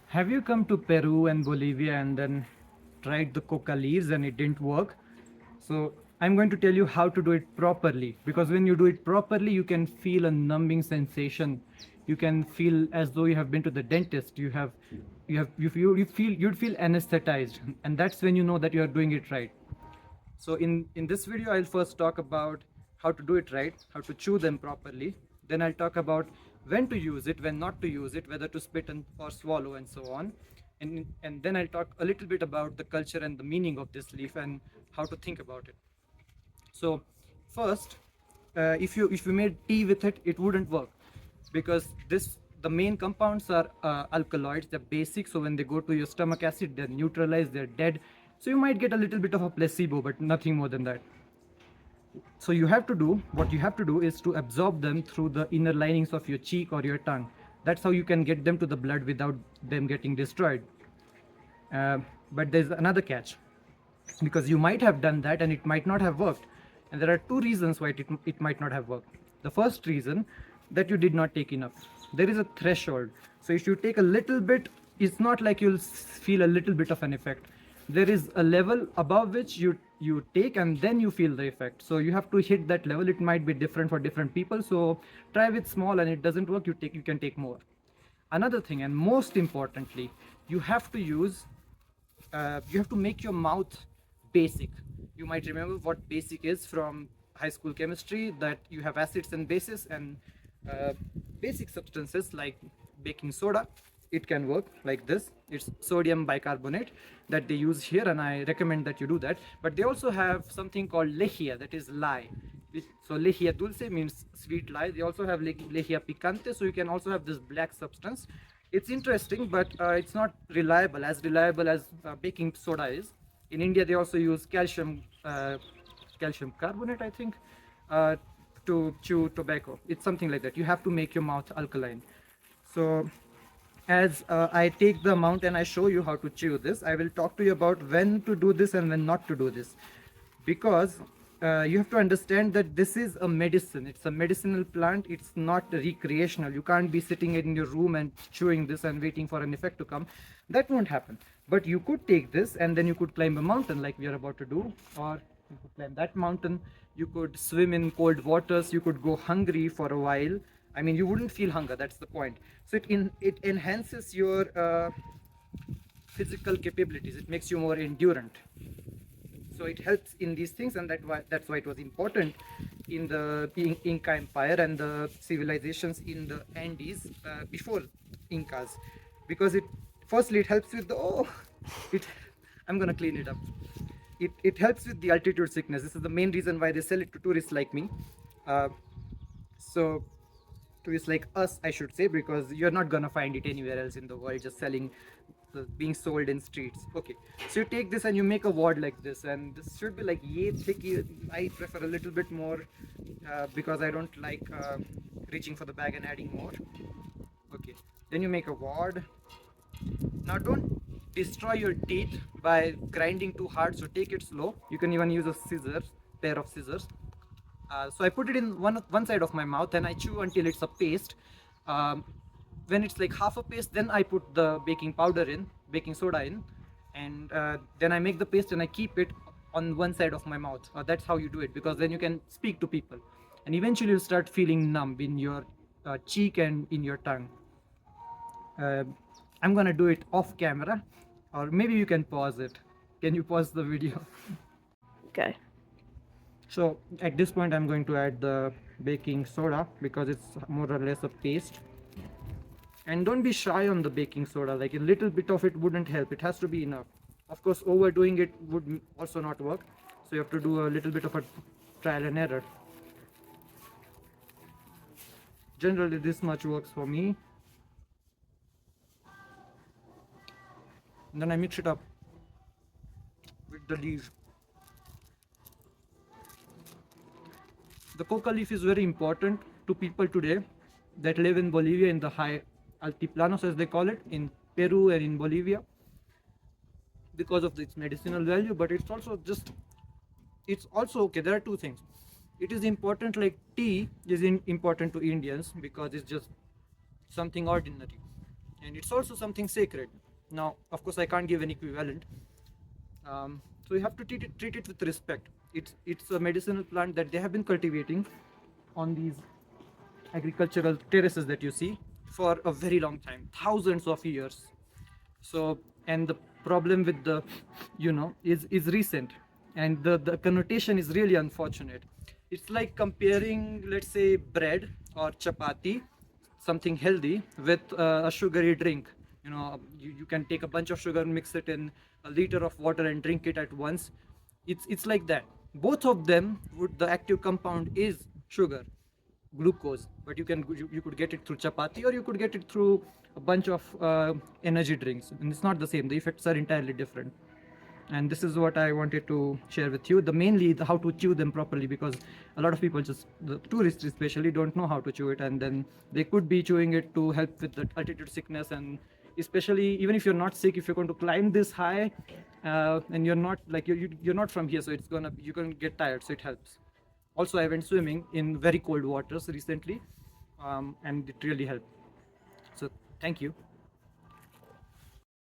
Have you come to Peru and Bolivia and then tried the coca leaves and it didn't work? So I'm going to tell you how to do it properly, because when you do it properly, you can feel a numbing sensation. You can feel as though you have been to the dentist. You'd feel anesthetized, and that's when you know that you are doing it right. So in this video, I'll first talk about how to do it right, how to chew them properly. Then I'll talk about when to use it, when not to use it, whether to spit or swallow, and so on. And then I'll talk a little bit about the culture and the meaning of this leaf and how to think about it. So first, if you made tea with it, it wouldn't work, because the main compounds are alkaloids. They're basic, so when they go to your stomach acid, they're neutralized, they're dead. So you might get a little bit of a placebo, but nothing more than that. So what you have to do is to absorb them through the inner linings of your cheek or your tongue. That's how you can get them to the blood without them getting destroyed. But there's another catch, because you might have done that and it might not have worked. And there are two reasons why it might not have worked. The first reason, that you did not take enough. There is a threshold. So if you take a little bit, it's not like you'll feel a little bit of an effect. There is a level above which you take and then you feel the effect. So you have to hit that level. It might be different for different people. So try with small, and it doesn't work, you can take more. Another thing, and most importantly, you have to use you have to make your mouth basic. You might remember what basic is from high school chemistry, that you have acids and bases, and uh, basic substances like baking soda. It can work like this. It's sodium bicarbonate that they use here, and I recommend that you do that. But they also have something called lejia, that is lye. So lejia dulce means sweet lye. They also have lejia picante, so you can also have this black substance. It's interesting, but it's not reliable as baking soda is. In India, they also use calcium carbonate, I think, uh, to chew tobacco. It's something like that. You have to make your mouth alkaline. So as I take the amount and I show you how to chew this, I will talk to you about when to do this and when not to do this. Because you have to understand that this is a medicine. It's a medicinal plant. It's not recreational. You can't be sitting in your room and chewing this and waiting for an effect to come. That won't happen. But you could take this and then you could climb a mountain like we are about to do, or you could climb that mountain. You could swim in cold waters. You could go hungry for a while. I mean, you wouldn't feel hunger. That's the point. So it enhances your physical capabilities. It makes you more endurant. So it helps in these things, and that's why it was important in the Inca Empire and the civilizations in the Andes before Incas, because it helps with the it I'm gonna clean it up. It helps with the altitude sickness. This is the main reason why they sell it to tourists like me. Uh, so tourists like us, I should say, because you're not gonna find it anywhere else in the world, just being sold in streets. Okay, so you take this and you make a wad like this, and this should be like yay thick. I prefer a little bit more because I don't like reaching for the bag and adding more. Okay, then you make a wad. Now don't destroy your teeth by grinding too hard, so take it slow. You can even use a pair of scissors. So I put it in one side of my mouth and I chew until it's a paste. Um, when it's like half a paste, then I put the baking soda in, and then I make the paste and I keep it on one side of my mouth. That's how you do it, because then you can speak to people, and eventually you'll start feeling numb in your cheek and in your tongue. Uh, I'm gonna do it off camera, or maybe you can pause it. Can you pause the video? Okay. So at this point, I'm going to add the baking soda because it's more or less a paste. And don't be shy on the baking soda. Like a little bit of it wouldn't help. It has to be enough. Of course, overdoing it would also not work. So you have to do a little bit of a trial and error. Generally, this much works for me. And then I mix it up with the leaf. The coca leaf is very important to people today that live in Bolivia, in the high altiplanos as they call it, in Peru and in Bolivia, because of its medicinal value. But it's also okay. There are two things. It is important, like tea is important to Indians because it's just something ordinary. and it's also something sacred. Now, of course, I can't give an equivalent. So you have to treat it with respect. It's a medicinal plant that they have been cultivating on these agricultural terraces that you see for a very long time, thousands of years. So, and the problem with the, is recent, and the connotation is really unfortunate. It's like comparing, let's say, bread or chapati, something healthy, with a sugary drink. You can take a bunch of sugar, mix it in a liter of water and drink it at once. It's like that. Both of them, the active compound is sugar, glucose, but you could get it through chapati, or you could get it through a bunch of energy drinks, and it's not the same. The effects are entirely different, and this is what I wanted to share with you. How to chew them properly, because a lot of people, just the tourists especially, don't know how to chew it, and then they could be chewing it to help with the altitude sickness. And especially, even if you're not sick, if you're going to climb this high, and you're not like you're not from here, so you're going to get tired, so it helps. Also, I went swimming in very cold waters recently, and it really helped. So thank you.